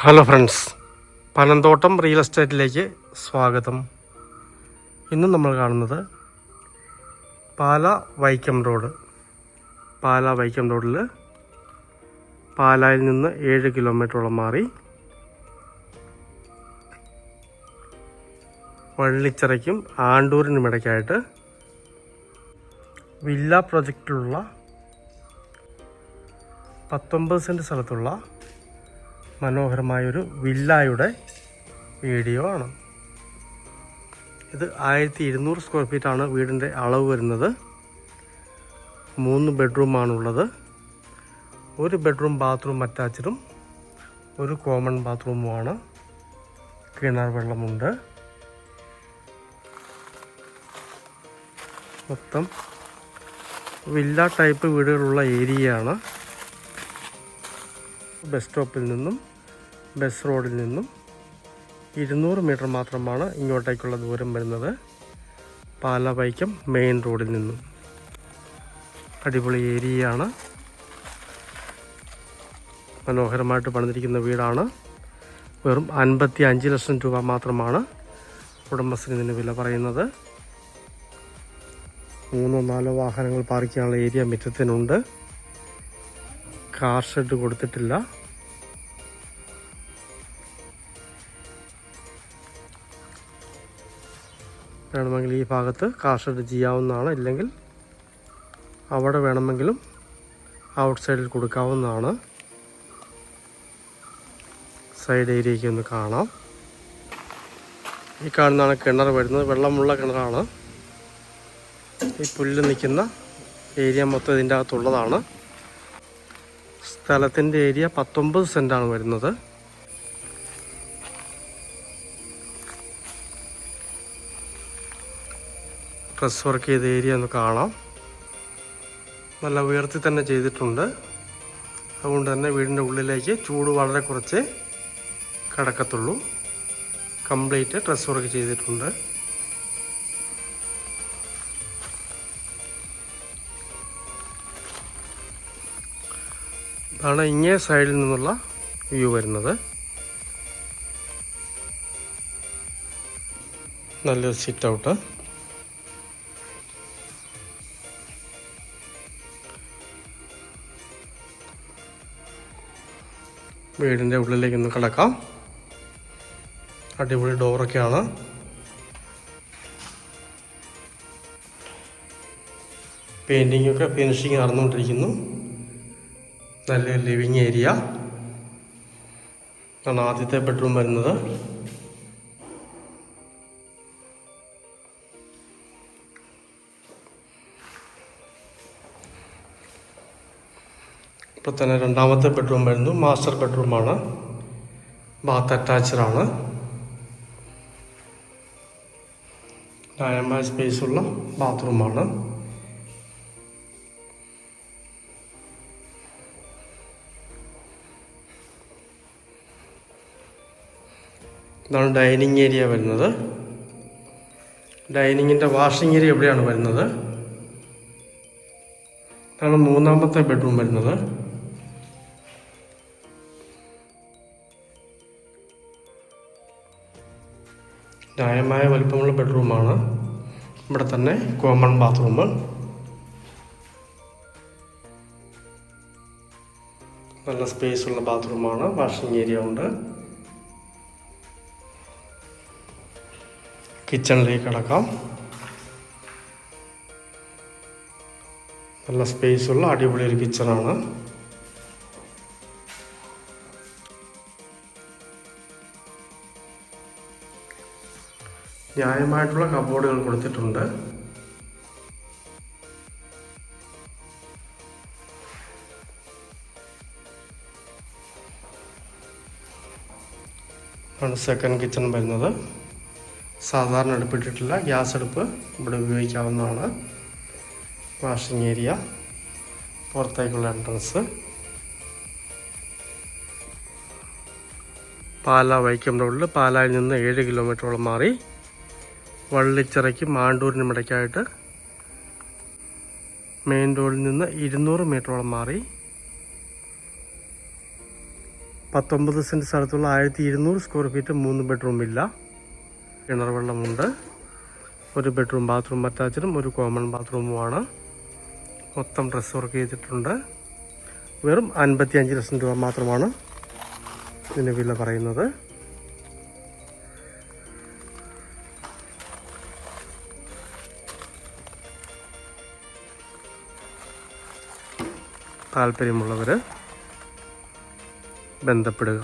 Hello friends, Panamthottam real എസ്റ്റേറ്റിലേക്ക് സ്വാഗതം. ഇന്ന് നമ്മൾ കാണുന്നത് പാലാ വൈക്കം റോഡ്. പാലാ വൈക്കം റോഡിൽ പാലായിൽ നിന്ന് 7 കിലോമീറ്ററോളം മാറി വള്ളിച്ചിറയ്ക്കും ആണ്ടൂരിനും ഇടയ്ക്കായിട്ട് വില്ല പ്രൊജക്റ്റിലുള്ള 19 സെൻറ്റ് സ്ഥലത്തുള്ള മനോഹരമായൊരു വില്ലായുടെ വീഡിയോ ആണ് ഇത്. 1200 സ്ക്വയർ ഫീറ്റാണ് വീടിൻ്റെ അളവ് വരുന്നത്. 3 ബെഡ്റൂമാണുള്ളത്. ഒരു ബെഡ്റൂം ബാത്റൂം അറ്റാച്ച്ഡും ഒരു കോമൺ ബാത്റൂമുമാണ്. കിണർ വെള്ളമുണ്ട്. മൊത്തം വില്ല ടൈപ്പ് വീടുകളുള്ള ഏരിയയാണ്. ബസ് സ്റ്റോപ്പിൽ നിന്നും ബസ് റോഡിൽ നിന്നും 200 മീറ്റർ മാത്രമാണ് ഇങ്ങോട്ടേക്കുള്ള ദൂരം വരുന്നത്. പാലാ വൈക്കം മെയിൻ റോഡിൽ നിന്നും. അടിപൊളി ഏരിയയാണ്. മനോഹരമായിട്ട് പണിതിരിക്കുന്ന വീടാണ്. വെറും 55 ലക്ഷം രൂപ മാത്രമാണ് ഉടമസ്ഥന് ഇതിന് വില പറയുന്നത്. 3-4 വാഹനങ്ങൾ പാർക്ക് ചെയ്യാനുള്ള ഏരിയ മുറ്റത്തിനുണ്ട്. കാർ ഷെഡ് കൊടുത്തിട്ടില്ല. വേണമെങ്കിൽ ഈ ഭാഗത്ത് കാർ ഷെഡ് ചെയ്യാവുന്നതാണ്. ഇല്ലെങ്കിൽ അവിടെ വേണമെങ്കിലും ഔട്ട് സൈഡിൽ കൊടുക്കാവുന്നതാണ്. സൈഡ് ഏരിയയ്ക്ക് ഒന്ന് കാണാം. ഈ കാണുന്നതാണ് കിണർ വരുന്നത്. വെള്ളമുള്ള കിണറാണ്. ഈ പുല്ല് നിൽക്കുന്ന ഏരിയ മൊത്തം ഇതിൻ്റെ അകത്തുള്ളതാണ്. സ്ഥലത്തിൻ്റെ ഏരിയ 19 സെൻറ്റാണ് വരുന്നത്. ഡ്രസ് വർക്ക് ചെയ്ത ഏരിയ ഒന്ന് കാണാം. നല്ല ഉയർത്തി തന്നെ ചെയ്തിട്ടുണ്ട്. അതുകൊണ്ട് തന്നെ വീടിൻ്റെ ഉള്ളിലേക്ക് ചൂട് വളരെ കുറച്ച് കിടക്കത്തുള്ളൂ. കംപ്ലീറ്റ് ഡ്രസ് വർക്ക് ചെയ്തിട്ടുണ്ട്. അതാണ് ഇങ്ങേ സൈഡിൽ നിന്നുള്ള വ്യൂ വരുന്നത്. നല്ലൊരു സിറ്റ് ഔട്ട്. വീടിൻ്റെ ഉള്ളിലേക്കൊന്ന് കിടക്കാം. അടിപൊളി ഡോറൊക്കെയാണ്. പെയിൻറ്റിങ്ങൊക്കെ ഫിനിഷിങ് നടന്നുകൊണ്ടിരിക്കുന്നു. നല്ല ലിവിങ് ഏരിയ ആണ്. ആദ്യത്തെ ബെഡ്റൂം വരുന്നത്. ഇപ്പോൾ തന്നെ രണ്ടാമത്തെ ബെഡ്റൂം വരുന്നു. മാസ്റ്റർ ബെഡ്റൂമാണ്. ബാത്ത് അറ്റാച്ച്ഡാണ്. ന്യായമായ സ്പേസുള്ള ബാത്റൂമാണ്. ഇതാണ് ഡൈനിങ് ഏരിയ വരുന്നത്. ഡൈനിങ്ങിൻ്റെ വാഷിംഗ് ഏരിയ എവിടെയാണ് വരുന്നത്. ഇതാണ് മൂന്നാമത്തെ ബെഡ്റൂം വരുന്നത്. ന്യായമായ വലിപ്പമുള്ള ബെഡ്റൂമാണ്. ഇവിടെ തന്നെ കോമൺ ബാത്റൂം. നല്ല സ്പേസുള്ള ബാത്റൂമാണ്. വാഷിംഗ് ഏരിയ ഉണ്ട്. കിച്ചണിലേക്ക് കിടക്കാം. നല്ല സ്പേസുള്ള അടിപൊളി ഒരു കിച്ചണാണ്. ന്യായമായിട്ടുള്ള കബോർഡുകൾ കൊടുത്തിട്ടുണ്ട്. ആണ് സെക്കൻഡ് കിച്ചൺ വരുന്നത്. സാധാരണ അടുപ്പിട്ടിട്ടില്ല. ഗ്യാസ് അടുപ്പ് ഇവിടെ ഉപയോഗിക്കാവുന്നതാണ്. വാഷിംഗ് ഏരിയ, പുറത്തേക്കുള്ള എൻട്രൻസ്. പാലാ വൈക്കം റോഡിൽ പാലായിൽ നിന്ന് 7 കിലോമീറ്ററോളം മാറി വള്ളിച്ചിറയ്ക്കും ആണ്ടൂരിനും ഇടയ്ക്കായിട്ട് മെയിൻ റോഡിൽ നിന്ന് 200 മീറ്ററോളം മാറി 19 സെൻറ്റ് സ്ഥലത്തുള്ള 1200 സ്ക്വയർ ഫീറ്റ് 3 ബെഡ്റൂം ഇല്ല. കിണർ വെള്ളമുണ്ട്. ഒരു ബെഡ്റൂം ബാത്റൂം അറ്റാച്ചഡും ഒരു കോമൺ ബാത്റൂമുമാണ്. മൊത്തം ഡ്രസ് വർക്ക് ചെയ്തിട്ടുണ്ട്. വെറും 55 ലക്ഷം രൂപ മാത്രമാണ് ഇതിന് വില പറയുന്നത്. താല്പര്യമുള്ളവർ ബന്ധപ്പെടുക.